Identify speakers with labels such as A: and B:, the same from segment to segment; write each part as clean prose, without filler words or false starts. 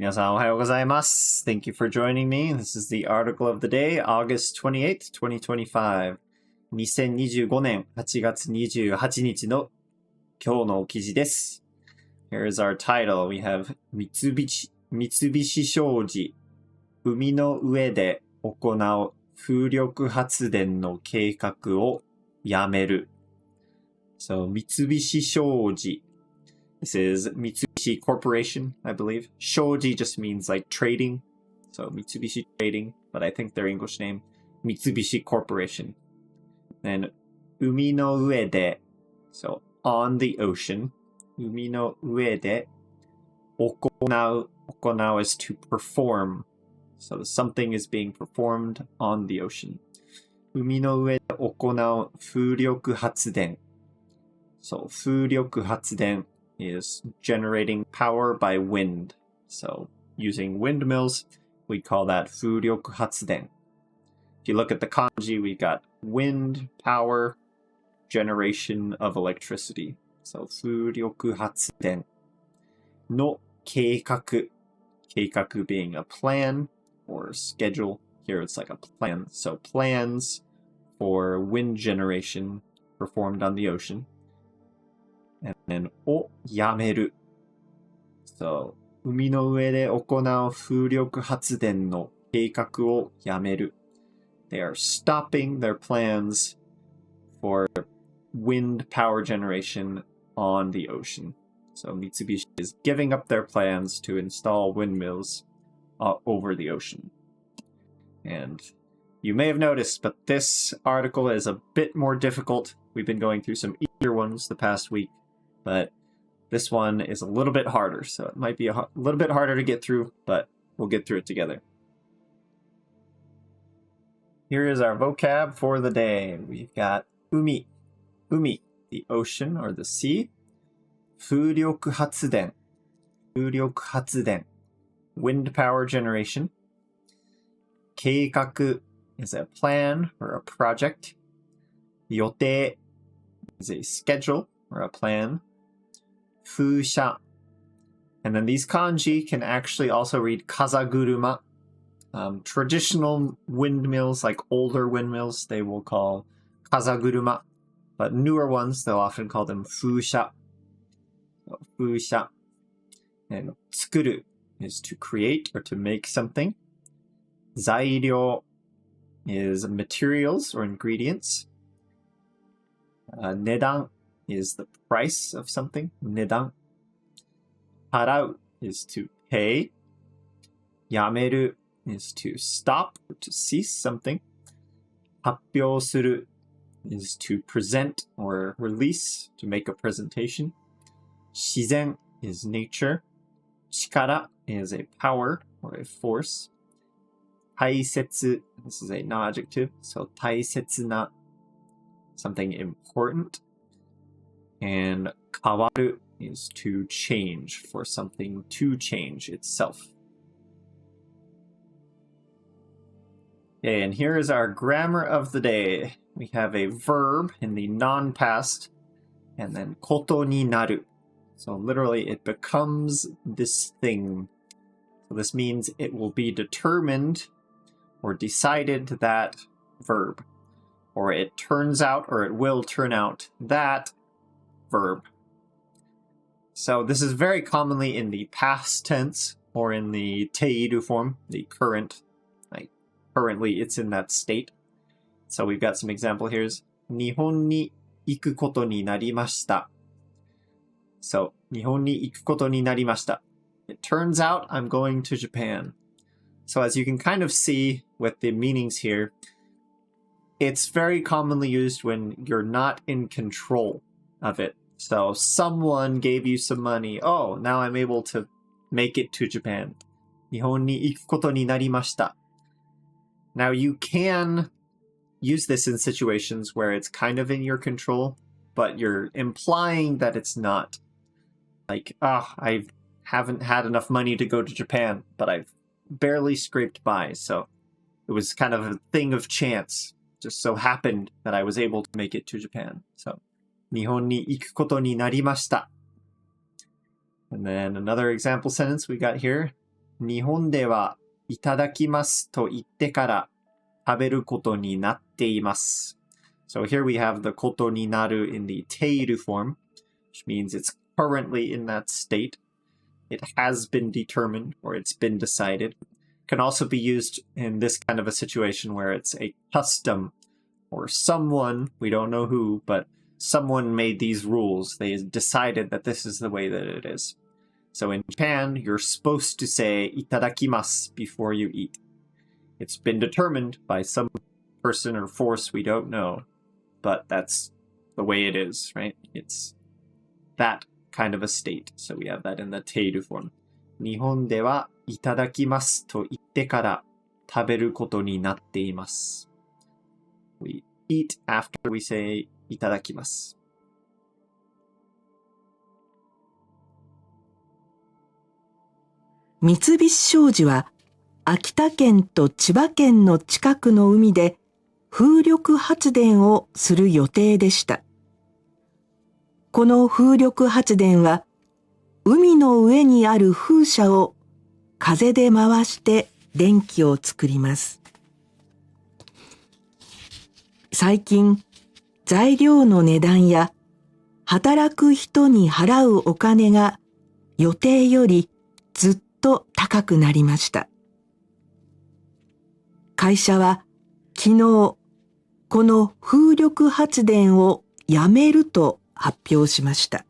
A: 皆さんおはようございます。Thank you for joining me. This is the article of the day, August 28th, 2025. 2025年8月28日の今日の記事です。Here is our title. We have 三菱商事海の上で行う風力発電の計画をやめる。So 三菱商事. This is Mitsubishi Corporation, I believe. Shoji just means like trading. So Mitsubishi Trading, but I think their English name, Mitsubishi Corporation. Then 海の上で, so on the ocean. 海の上で行う is to perform. So something is being performed on the ocean. 海の上で行う風力発電. So 風力発電 is generating power by wind. So using windmills, we call that 風力発電. If you look at the kanji, we got wind, power, generation of electricity. So 風力発電の計画. 計画 being a plan or schedule. Here it's like a plan. So plans for wind generation performed on the ocean. And then をやめる. So 海の上で行う風力発電の計画をやめる. They are stopping their plans for wind power generation on the ocean. So Mitsubishi is giving up their plans to install windmills over the ocean. And you may have noticed, but this article is a bit more difficult. We've been going through some easier ones the past week, but this one is a little bit harder. So it might be a little bit harder to get through, but we'll get through it together. Here is our vocab for the day. We've got umi, the ocean or the sea. 風力発電, wind power generation. 計画 is a plan or a project. 予定 is a schedule or a plan. 風車 and then these kanji can actually also read kazaguruma. Traditional windmills, like older windmills, they will call kazaguruma, but newer ones, they'll often call them 風車. 風車 and 作る is to create or to make something. 材料 is materials or ingredients. 値段 is the price of something. 値段 払う is to pay. やめる is to stop or to cease something. 発表する is to present or release, to make a presentation. 自然 is nature. 力 is a power or a force. 大切 this is a non-adjective, so 大切な something important. And 変わる is to change, for something to change itself. Okay, and here is our grammar of the day. We have a verb in the non-past, and then ことになる. So literally, it becomes this thing. So this means it will be determined or decided that verb. Or it turns out, or it will turn out that verb. So this is very commonly in the past tense or in the teiru form, the current. Like currently, it's in that state. So we've got some example here. 日本に行くことになりました. So 日本に行くことになりました. It turns out I'm going to Japan. So as you can kind of see with the meanings here, it's very commonly used when you're not in control of it. So someone gave you some money. Oh, now I'm able to make it to Japan. 日本に行くことになりました. Now you can use this in situations where it's kind of in your control, but you're implying that it's not. Like, I haven't had enough money to go to Japan, but I've barely scraped by. So it was kind of a thing of chance. Just so happened that I was able to make it to Japan. So 日本に行くことになりました. And then another example sentence we got here. 日本ではいただきますと言ってから食べることになっています。So here we have the ことになる in the ている form, which means it's currently in that state. It has been determined or it's been decided. Can also be used in this kind of a situation where it's a custom or someone, we don't know who, but someone made these rules. They decided that this is the way that it is. So in Japan, you're supposed to say いただきます before you eat. It's been determined by some person or force we don't know, but that's the way it is, right? It's that kind of a state. So we have that in the ている form. 日本ではいただきますと言ってから食べることになっています。We eat after we say いただきます。
B: 三菱商事は秋田県と千葉県の近くの海で風力発電をする予定でした。この風力発電は海の上にある風車を風で回して電気を作ります。最近、材料の値段や働く人に払うお金が予定よりずっと高くなりました。会社は昨日、この風力発電をやめると発表しました。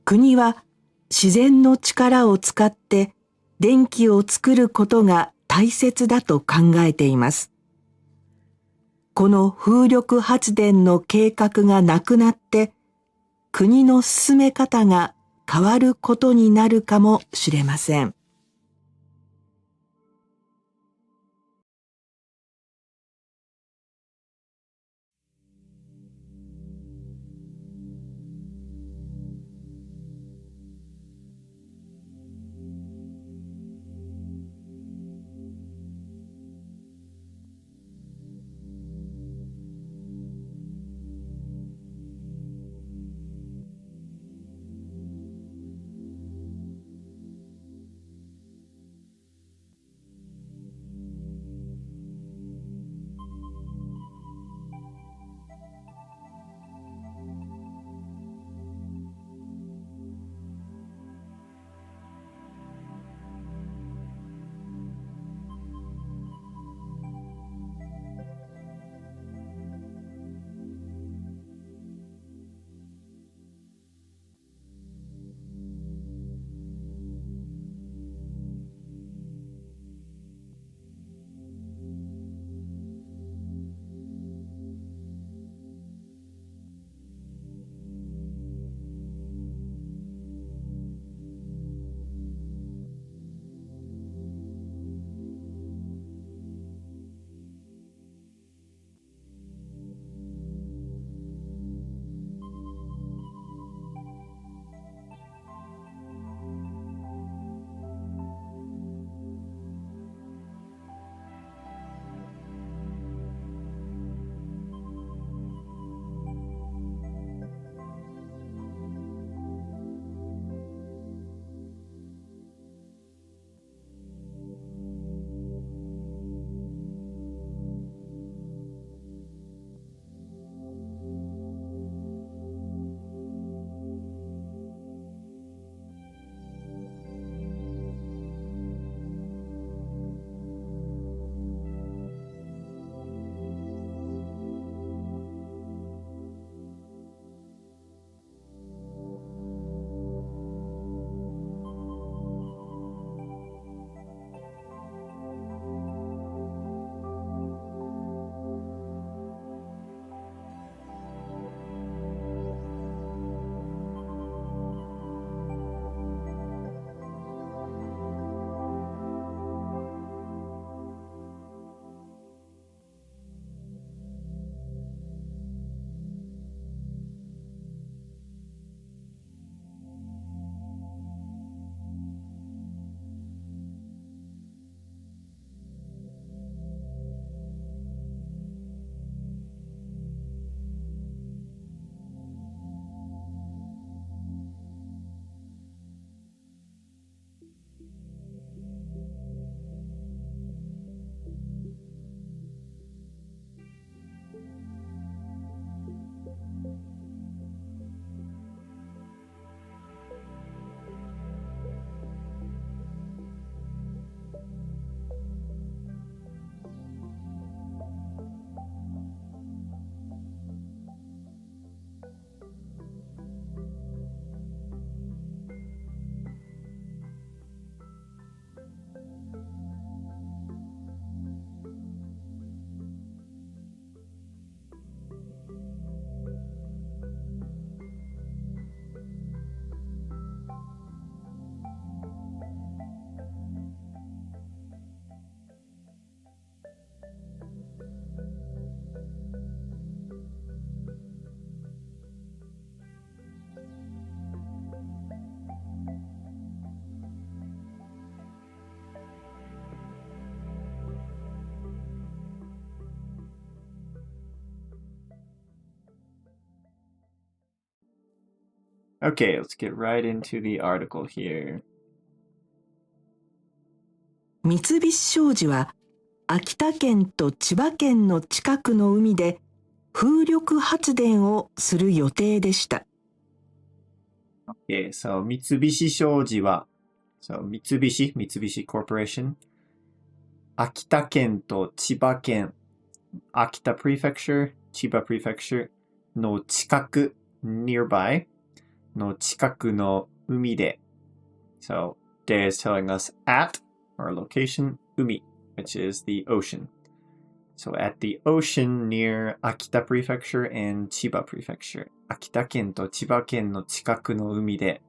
B: 国は自然の力を使って電気を作ることが大切だと考えています。この風力発電の計画がなくなって国の進め方が変わることになるかもしれません。
A: Okay, let's get right into the article here.
B: 三菱商事は秋田県と千葉県の近くの海で風力発電をする予定でした。
A: Okay, so 三菱商事は、so 三菱 Corporation、秋田県と千葉県、秋田 Prefecture、千葉 Prefecture の近く、nearby の近くの海で、so they is telling us at our location, 海 which is the ocean. So at the ocean near Akita Prefecture and Chiba Prefecture. 秋田県と千葉県の近くの海で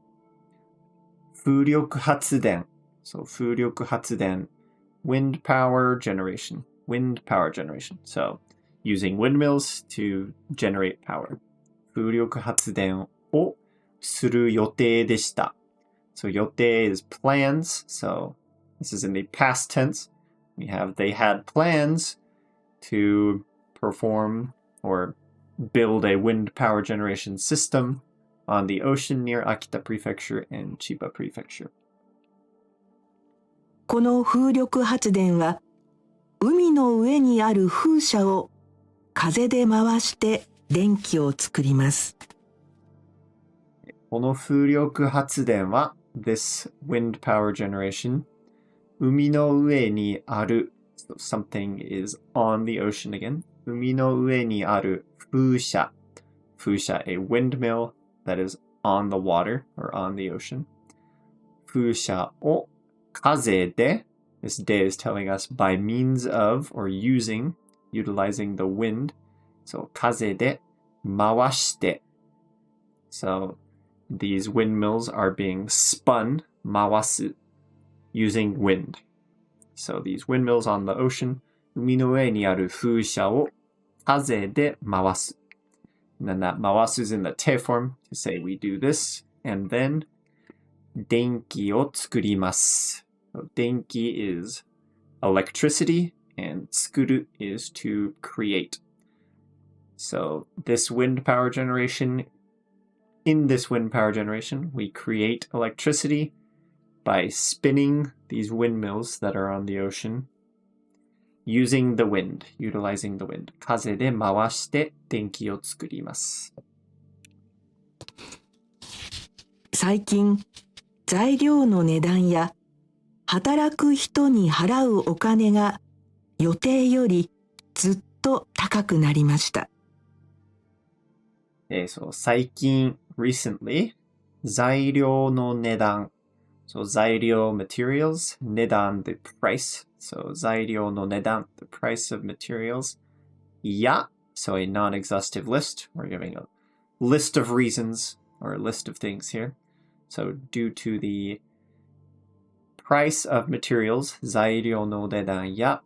A: 風力発電。So 風力発電。Wind power generation. Wind power generation. So using windmills to generate power. 風力発電をする予定でした。So 予定 is plans. So this is in the past tense. We have they had plans to perform or build a wind power generation system on the ocean near Akita Prefecture and Chiba Prefecture.
B: この風力発電は海の上にある風車を風で回して電気を作ります。
A: この風力発電は this wind power generation 海の上にある so something is on the ocean again 海の上にある風車 a windmill that is on the water or on the ocean 風車を風で this day is telling us by means of or utilizing the wind so 風で回して so these windmills are being spun 回す using wind. So these windmills on the ocean 海の上にある風車を風で回す and then that 回す is in the te form to say we do this and then 電気を作ります so 電気 is electricity and 作る is to create. So this wind power generation In this wind power generation, we create electricity by spinning these windmills that are on the ocean using the wind, utilizing the wind. 風で回して電気を作ります。
B: 最近、材料の値段や働く人に払うお金が予定よりずっと高くなりました。
A: So 最近recently 材料の値段 so 材料 materials 値段 the price so 材料の値段 the price of materials や so a non-exhaustive list we're giving a list of reasons or a list of things here so due to the price of materials 材料の値段や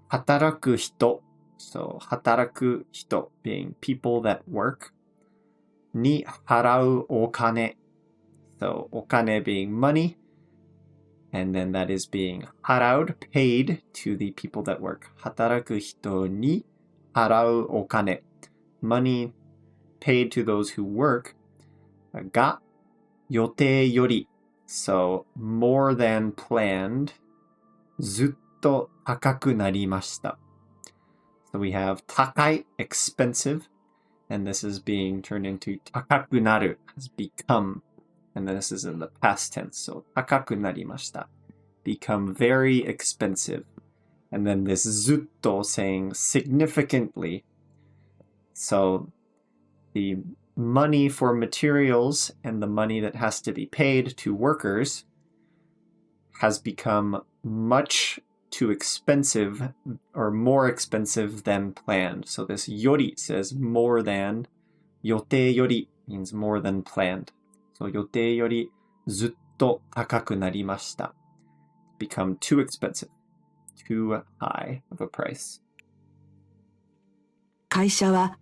A: 働く人 so 働く人 being people that workに払うお金 so お金 being money and then that is being 払う paid to the people that work 働く人に払うお金 money paid to those who work が予定より so more than planned ずっと高くなりました so we have 高い expensive and this is being turned into 高くなる has become and then this is in the past tense so 高くなりました become very expensive and then this ずっと saying significantly so the money for materials and the money that has to be paid to workers has become much too expensive or more expensive than planned. So this yori says more than, 予定より means more than planned. So 予定よりずっと高くなりました become too expensive, too high of a price.
B: 会社は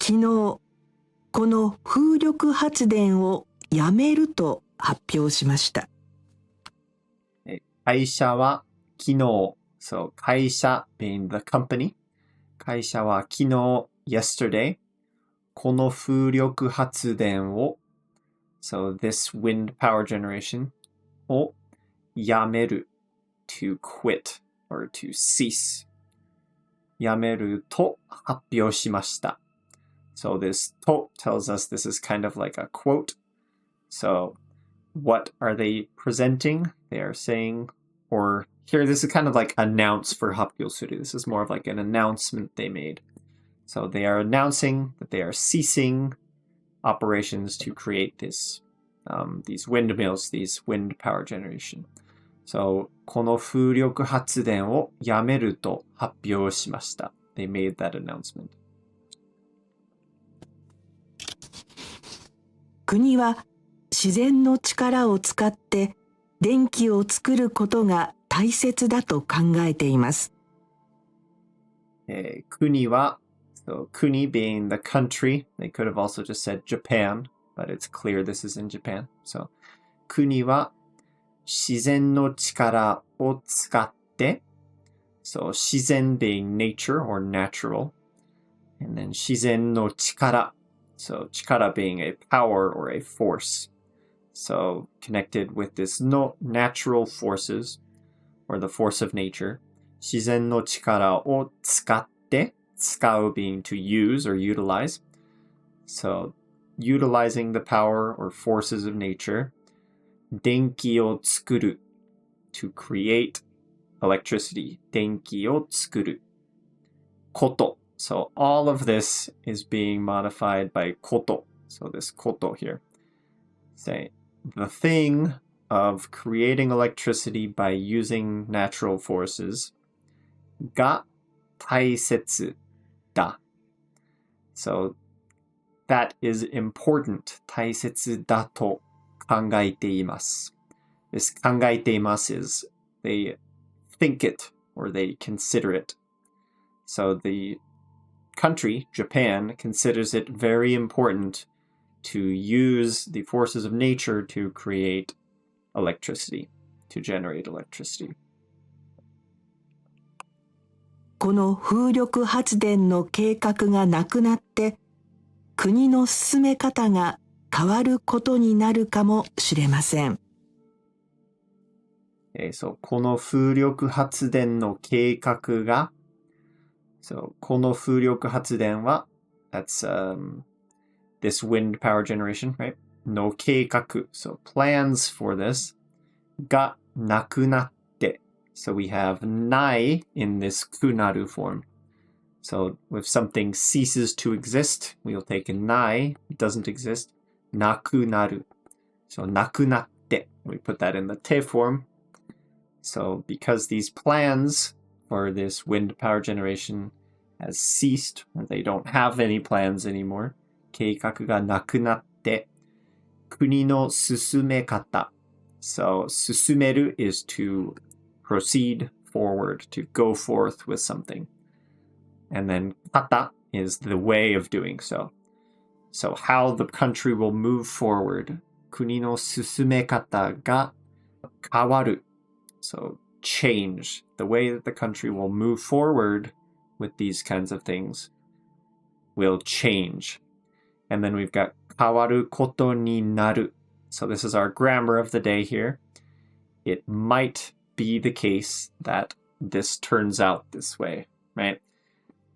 B: 昨日この風力発電をやめると発表しました。
A: 会社は昨日 so 会社 being the company 会社は昨日 yesterday この風力発電を So this wind power generation をやめる to quit or to cease. やめると発表しました。So this と tells us this is kind of like a quote. So what are they presenting? They are saying, or here this is kind of like announce for 発表する. This is more of like an announcement they made. So they are announcing that they are ceasing operations to create these windmills, these wind power generation. So この風力発電をやめると発表しました. They made that announcement.
B: 国は自然の力を使って電気を作ることが大切だと考えています。
A: 国は So Kuni being the country, they could have also just said Japan, but it's clear this is in Japan. So Kuni wa 自然の力を使って So 自然 being nature or natural. And then 自然の力 So 力 being a power or a force. So connected with this no natural forces or the force of nature. 自然の力を使って使う being to use or utilize. So utilizing the power or forces of nature. 電気を作る to create electricity. 電気を作ること. So all of this is being modified by こと. So this こと here. Say the thing of creating electricity by using natural forces が大切だ. So that is important. 大切だと考えています. This 考えています is they think it or they consider it. So the country, Japan, considers it very important to use the forces of nature to create electricity, to generate electricity.
B: この風力発電の計画がなくなって国の進め方が変わることになるかもしれません。
A: So この風力発電の計画が So この風力発電は That's this wind power generation, right? の計画 So plans for this がなくなって So we have ない in this くなる form. So if something ceases to exist, we'll take a ない It doesn't exist. なくなる So なくなって We put that in the て form. So because these plans for this wind power generation has ceased, or they don't have any plans anymore, 計画がなくなって、国の進め方. So 進める is to proceed forward, to go forth with something. And then 方 is the way of doing so. So how the country will move forward. 国の進め方が変わる. So change. The way that the country will move forward with these kinds of things will change. And then we've got 変わることになる. So this is our grammar of the day here. It might be the case that this turns out this way, right?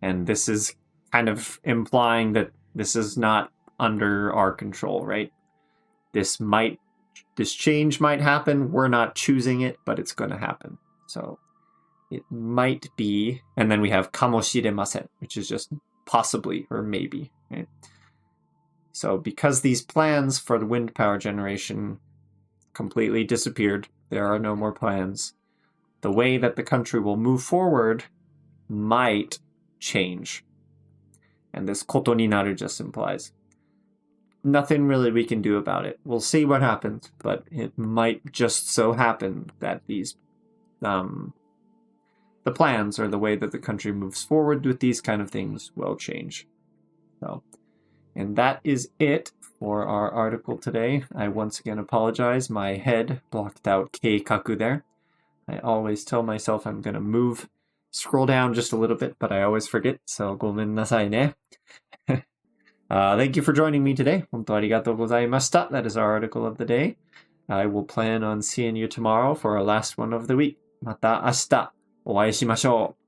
A: And this is kind of implying that this is not under our control, right? This change might happen. We're not choosing it, but it's going to happen. So it might be, and then we have かもしれません, which is just possibly or maybe, right? So because these plans for the wind power generation completely disappeared, there are no more plans, the way that the country will move forward might change. And this ことになる just implies nothing really we can do about it. We'll see what happens, but it might just so happen that these the plans or the way that the country moves forward with these kind of things will change. So, and that is it for our article today. I once again apologize. My head blocked out 計画 there. I always tell myself I'm going to scroll down just a little bit, but I always forget. So ごめんなさいね。Thank you for joining me today. 本当ありがとうございました。That is our article of the day. I will plan on seeing you tomorrow for our last one of the week. また明日お会いしましょう。